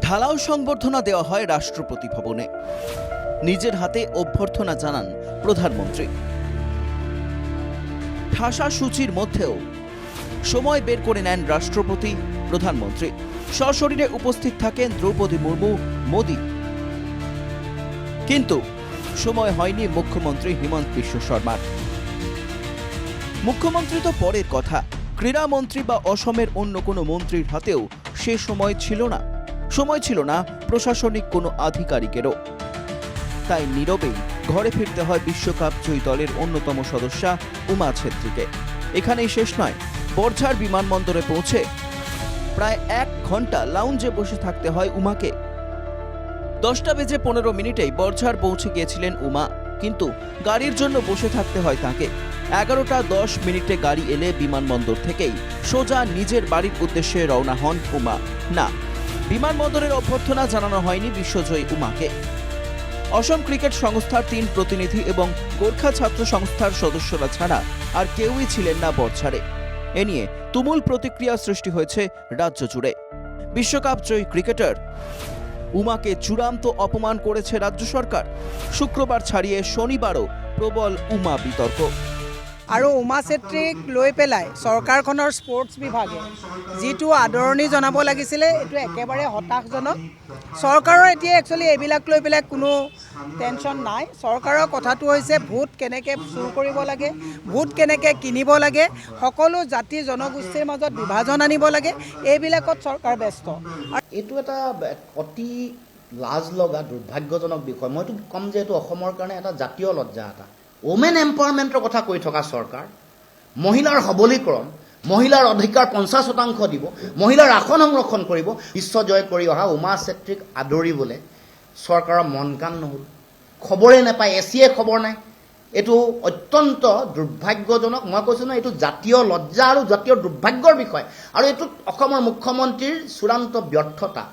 ঢালাও সংবর্ধনা দেওয়া হয় রাষ্ট্রপতি ভবনে। নিজের হাতে অভ্যর্থনা জানান প্রধানমন্ত্রী। ঠাসা সূচির মধ্যেও সময় বের করে নেন রাষ্ট্রপতি, প্রধানমন্ত্রী। সশরীরে উপস্থিত থাকেন দ্রৌপদী মুর্মু, মোদি। কিন্তু সময় হয়নি মুখ্যমন্ত্রী হিমন্ত বিশ্ব শর্মার। মুখ্যমন্ত্রী তো পরের কথা, ক্রীড়ামন্ত্রী বা অসমের অন্য কোনো মন্ত্রীর হাতেও সে সময় ছিল না। সময় ছিল না প্রশাসনিক কোনো আধিকারিকেরও। তাই নীরবেই ঘরে ফিরতে হয় বিশ্বকাপ জয়ী দলের অন্যতম সদস্যা উমা ছেত্রীকে। এখানেই শেষ নয়, বর্ঝার বিমানবন্দরে পৌঁছে প্রায় 1 ঘন্টা লাউঞ্জে বসে থাকতে হয় উমাকে। 10:15 বর্ঝার পৌঁছে গিয়েছিলেন উমা, কিন্তু গাড়ির জন্য বসে থাকতে হয় তাকে। 11:10 গাড়ি এলে বিমানবন্দর থেকেই সোজা নিজের বাড়ির উদ্দেশ্যে রওনা হন উমা। না, বিমানবন্দরের অভ্যর্থনা জানানো হয়নি বিশ্বজয়ী উমাকে। অসম ক্রিকেট সংস্থার 3 প্রতিনিধি এবং গোর্খা ছাত্র সংস্থার সদস্যরা ছাড়া আর কেউই ছিলেন না বর্ঝারে। এ নিয়ে তুমুল প্রতিক্রিয়া সৃষ্টি হয়েছে রাজ্য জুড়ে। বিশ্বকাপ জয়ী ক্রিকেটার উমাকে চূড়ান্ত অপমান করেছে রাজ্য সরকার। শুক্রবার ছাড়িয়ে শনিবারও প্রবল উমা বিতর্ক। আৰু উমা ছেত্ৰীক লৈ পেলাই চৰকাৰখনৰ স্পৰ্টছ বিভাগে যিটো আদৰণি জনাব লাগিছিলে এইটো একেবাৰে হতাশজনক। চৰকাৰৰ এতিয়া একচুৱেলি এইবিলাক লৈ পেলাই কোনো টেনশ্যন নাই। চৰকাৰৰ কথাটো হৈছে ভোট কেনেকৈ চুৰ কৰিব লাগে, ভোট কেনেকৈ কিনিব লাগে, সকলো জাতি জনগোষ্ঠীৰ মাজত বিভাজন আনিব লাগে, এইবিলাকত চৰকাৰ ব্যস্ত। এইটো এটা অতি লাজ লগা দুৰ্ভাগ্যজনক বিষয়। মইতো ক'ম যে এইটো অসমৰ কাৰণে এটা জাতীয় লজ্জা। এটা ওমেন এম্পাৱাৰমেণ্টৰ কথা কৈ থকা চৰকাৰ, মহিলাৰ সবলীকৰণ, মহিলাৰ অধিকাৰ 50% দিব, মহিলাৰ আসন সংৰক্ষণ কৰিব, বিশ্ব জয় কৰি অহা উমা ছেত্ৰীক আদৰিবলৈ চৰকাৰৰ মন কাণ নহ'ল, খবৰেই নাপায়, এছিয়ে খবৰ নাই। এইটো অত্যন্ত দুৰ্ভাগ্যজনক। মই কৈছোঁ নহয়, এইটো জাতীয় লজ্জা আৰু জাতীয় দুৰ্ভাগ্যৰ বিষয়। আৰু এইটোত অসমৰ মুখ্যমন্ত্ৰীৰ চূড়ান্ত ব্যৰ্থতা।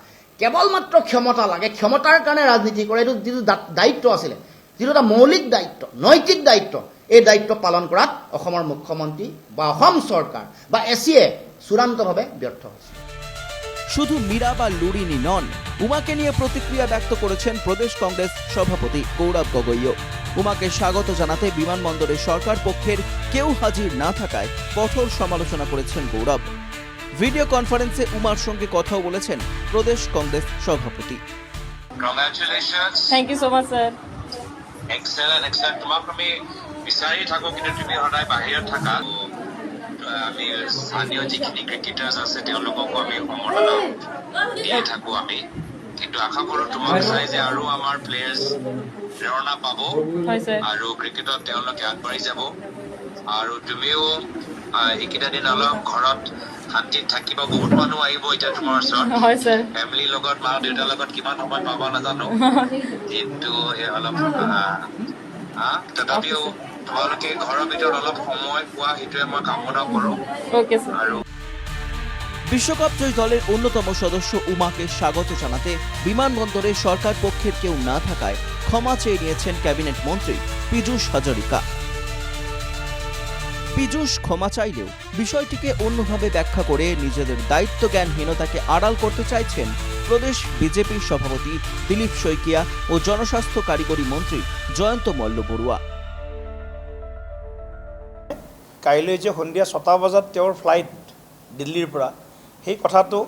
কেৱল মাত্ৰ ক্ষমতা লাগে, ক্ষমতাৰ কাৰণে ৰাজনীতি কৰে। এইটো যিটো দায়িত্ব আছিলে, যিটো এটা মৌলিক দায়িত্ব, নৈতিক দায়িত্ব, এই দায়িত্ব পালন কৰাত অসমৰ মুখ্যমন্ত্ৰী বা অসম চৰকাৰ বা এছিয়ে চূড়ান্তভাৱে ব্যৰ্থ হৈছে। শুধু মীরা বা লুরিনি নন, উমাকে নিয়ে প্রতিক্রিয়া ব্যক্ত করেছেন প্রদেশ কংগ্রেস সভাপতি গৌরব গগৈও। উমাকে স্বাগত জানাতে বিমানবন্দরে সরকার পক্ষের কেউ হাজির না থাকায় কঠোর সমালোচনা করেছেন গৌরব। ভিডিও কনফারেন্সে উমার সঙ্গে কথাও বলেছেন প্রদেশ কংগ্রেস সভাপতি। Congratulations. Thank you so much, sir. Excellent. তোমাক আমি বিচাৰি থাকো, কিন্তু তুমি সদায় বাহিৰত থাকা। আমি স্থানীয় যিখিনি ক্ৰিকেটাৰ্ছ আছে তেওঁলোককো আমি সমৰ্থন দিয়ে থাকো আমি, কিন্তু আশা কৰোঁ তোমাক চাই যে আৰু আমাৰ প্লেয়াৰ্ছ প্ৰেৰণা পাব আৰু ক্ৰিকেটত তেওঁলোকে আগবাঢ়ি যাব। আৰু তুমিও এইকেইটা দিন অলপ ঘৰত শান্তিত থাকিব। বহুত মানুহ আহিব এতিয়া তোমাৰ ওচৰত, ফেমিলিৰ লগত, মা দেউতাৰ লগত কিমান সময় পাবা নাজানো, কিন্তু অলপ তথাপিও তোমালোকে ঘৰৰ ভিতৰত অলপ সময় পোৱা, সেইটোৱে মই কামনা কৰোঁ। আৰু বিশ্বকাপ জয়ী দলের অন্যতম সদস্য উমাকে স্বাগত জানাতে বিমানবন্দরে সরকার পক্ষের কেউ না থাকায় ক্ষমা চেয়ে নিয়েছেন ক্যাবিনেট মন্ত্রী পীযূষ হাজারিকা। পীযূষ ক্ষমা চাইলেও বিষয়টিকে অন্যভাবে ব্যাখ্যা করে নিজেদের দায়িত্বজ্ঞানহীনতাকে আড়াল করতে চাইছেন প্রদেশ বিজেপির সভাপতি দিলীপ শইকিয়া ও জনস্বাস্থ্য কারিগরি মন্ত্রী জয়ন্ত মল্ল বড়ুয়া। কাইলৈ যে সন্ধিয়া 6টা বজাত তেওঁৰ ফ্লাইট দিল্লীৰ পৰা, সেই কথাটো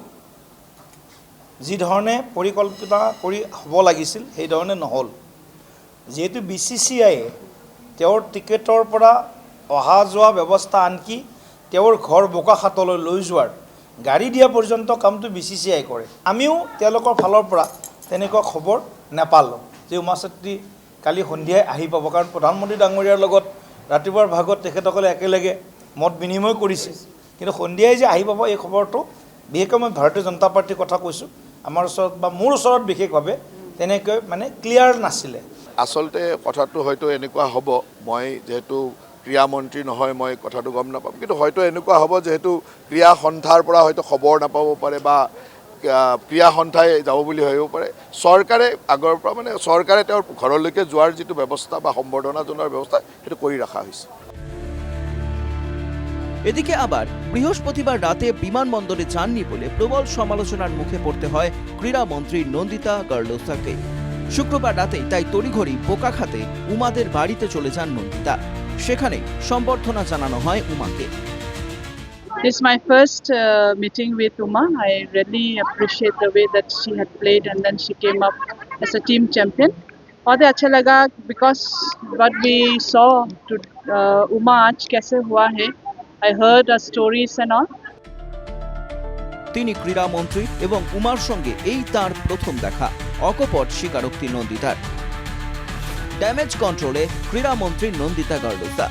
যি ধৰণে পৰিকল্পনা কৰি হ'ব লাগিছিল সেই ধৰণে নহ'ল। যিহেতু BCCIয়ে তেওঁৰ টিকেটৰ পৰা অহা যোৱা ব্যৱস্থা, আনকি তেওঁৰ ঘৰ বোকাখাতলৈ লৈ যোৱাৰ গাড়ী দিয়া পৰ্যন্ত কামটো BCCI কৰে। আমিও তেওঁলোকৰ ফালৰ পৰা তেনেকুৱা খবৰ নাপালোঁ যে উমা ছেত্ৰী কালি সন্ধিয়াই আহি পাব, কাৰণ প্ৰধানমন্ত্ৰী ডাঙৰীয়াৰ লগত ৰাতিপুৱাৰ ভাগত তেখেতসকলে একেলগে মত বিনিময় কৰিছে, কিন্তু সন্ধিয়াই যে আহি পাব এই খবৰটো বিশেষকৈ মই ভাৰতীয় জনতা পাৰ্টীৰ কথা কৈছোঁ, আমাৰ ওচৰত বা মোৰ ওচৰত বিশেষভাৱে তেনেকৈ ক্লিয়াৰ নাছিলে। আচলতে কথাটো হয়তো এনেকুৱা হ'ব, মই যেহেতু ক্ৰীড়া মন্ত্ৰী নহয় মই কথাটো গম নাপাম, কিন্তু হয়তো এনেকুৱা হ'ব যেহেতু ক্ৰীড়া সন্থাৰ পৰা হয়তো খবৰ নাপাব পাৰে বা ক্ৰীড়া সন্থাই যাব বুলি ভাবিব পাৰে। চৰকাৰে আগৰ পৰা চৰকাৰে তেওঁৰ ঘৰলৈকে যোৱাৰ যিটো ব্যৱস্থা বা সম্বৰ্ধনা জনোৱাৰ ব্যৱস্থা সেইটো কৰি ৰখা হৈছে। এদিকে আবার বৃহস্পতিবার রাতে বিমানবন্দরে যাননি বলে প্রবল সমালোচনার মুখে পড়তে হয় ক্রীড়ামন্ত্রী নন্দিতা গার্লোসাকে। শুক্রবার রাতে তাই তড়িঘড়ি বোকাখাতে উমাদের বাড়িতে চলে যান নন্দিতা। সেখানে সম্বর্ধনা জানানো হয় উমাকে। This is my first meeting with Uma. I really appreciate the way that she had played and then she came up as a team champion. बहुत ही अच्छा लगा because what we saw to Uma आज कैसे हुआ है. I heard her stories and all. তিনি ক্রীড়ামন্ত্রী এবং উমার সঙ্গে এই তার প্রথম দেখা, অকপট স্বীকারোক্তি নন্দিতার। ড্যামেজ কন্ট্রোলে ক্রীড়ামন্ত্রী নন্দিতা গার্লোসা।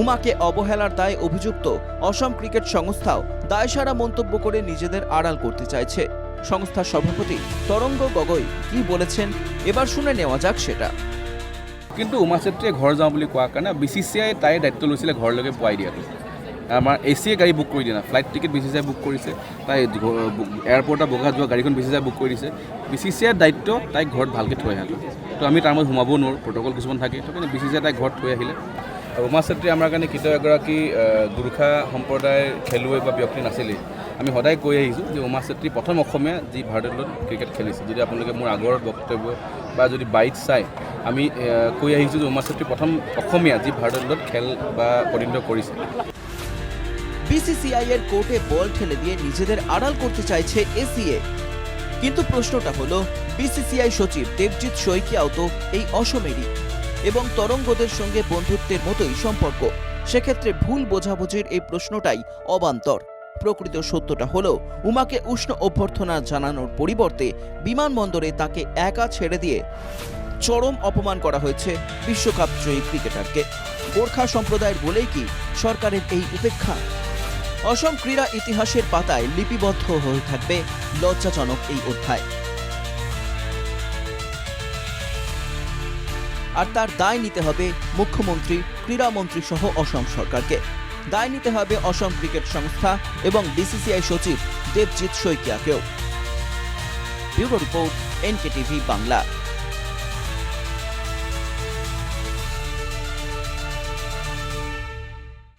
উমাকে অবহেলার দায়ে অভিযুক্ত অসম ক্রিকেট সংস্থাও দায়সারা মন্তব্য করে নিজেদের আড়াল করতে চাইছে। সংস্থার সভাপতি তরঙ্গ গগৈ কি বলেছেন এবার শুনে নেওয়া যাক সেটা। কিন্তু উমা চেত্ৰীয়ে ঘৰ যাওঁ বুলি কোৱাৰ কাৰণে BCCI তাইৰ দায়িত্ব লৈছিলে ঘৰলৈকে পোৱাই দিয়াটো। আমাৰ ACA গাড়ী বুক কৰি দিয়া নাই, ফ্লাইট টিকেট BCCI বুক কৰিছে, তাই এয়াৰপৰ্টৰ বগা যোৱা গাড়ীখন BCCI বুক কৰি দিছে। BCCIৰ দায়িত্ব তাইক ঘৰত ভালকৈ থৈ আহাটো। তো আমি তাৰ মাজত সোমাবও নোৱাৰোঁ, প্ৰট'কল কিছুমান থাকে, তো কাৰণে BCCI তাইক ঘৰত থৈ আহিলে। উমা চেত্ৰী আমাৰ কাৰণে কেতিয়াও এগৰাকী গোৰ্খা সম্প্ৰদায়ৰ খেলুৱৈ বা ব্যক্তি নাছিলেই। আমি সদায় কৈ আহিছোঁ যে উমা চেত্ৰী প্ৰথম অসমীয়া যি ভাৰতৰ দলত ক্ৰিকেট খেলিছে। যদি আপোনালোকে মোৰ আগৰ বক্তব্য বা যদি বাইট চাই, আমি কৈ আহিছোঁ যে উমা চেত্ৰী প্ৰথম অসমীয়া যি ভাৰতৰ দলত খেল বা প্ৰতিনিধিত্ব কৰিছে। BCCI এর কোর্টে বল ঠেলে দিয়ে নিজেদের আড়াল করতে চাইছে ACA। কিন্তু প্রশ্নটা হলো BCCI সচিব দেবজিৎ শইকিয়াও তো এই অসমেরই এবং তরঙ্গদের সঙ্গে বন্ধুত্বের মতোই সম্পর্ক। সেক্ষেত্রে ভুল বোঝাবুঝির এই প্রশ্নটাই অবান্তর। প্রকৃত সত্যটা হলো উমাকে উষ্ণ অভ্যর্থনা জানানোর পরিবর্তে বিমানবন্দরে তাকে একা ছেড়ে দিয়ে চরম অপমান করা হয়েছে বিশ্বকাপ জয়ী ক্রিকেটারকে। গোর্খা সম্প্রদায়ের বলেই কি সরকারের এই উপেক্ষা? অসম ক্রীড়া ইতিহাসের পাতায় লিপিবদ্ধ হয়ে থাকবে লজ্জাজনক এই অধ্যায়। আর তার দায় নিতে হবে মুখ্যমন্ত্রী, ক্রীড়ামন্ত্রী সহ অসম সরকারকে। দায় নিতে হবে অসম ক্রিকেট সংস্থা এবং BCCI সচিব দেবজিৎ শইকিয়াকেও। Bureau report, NKTV Bangla.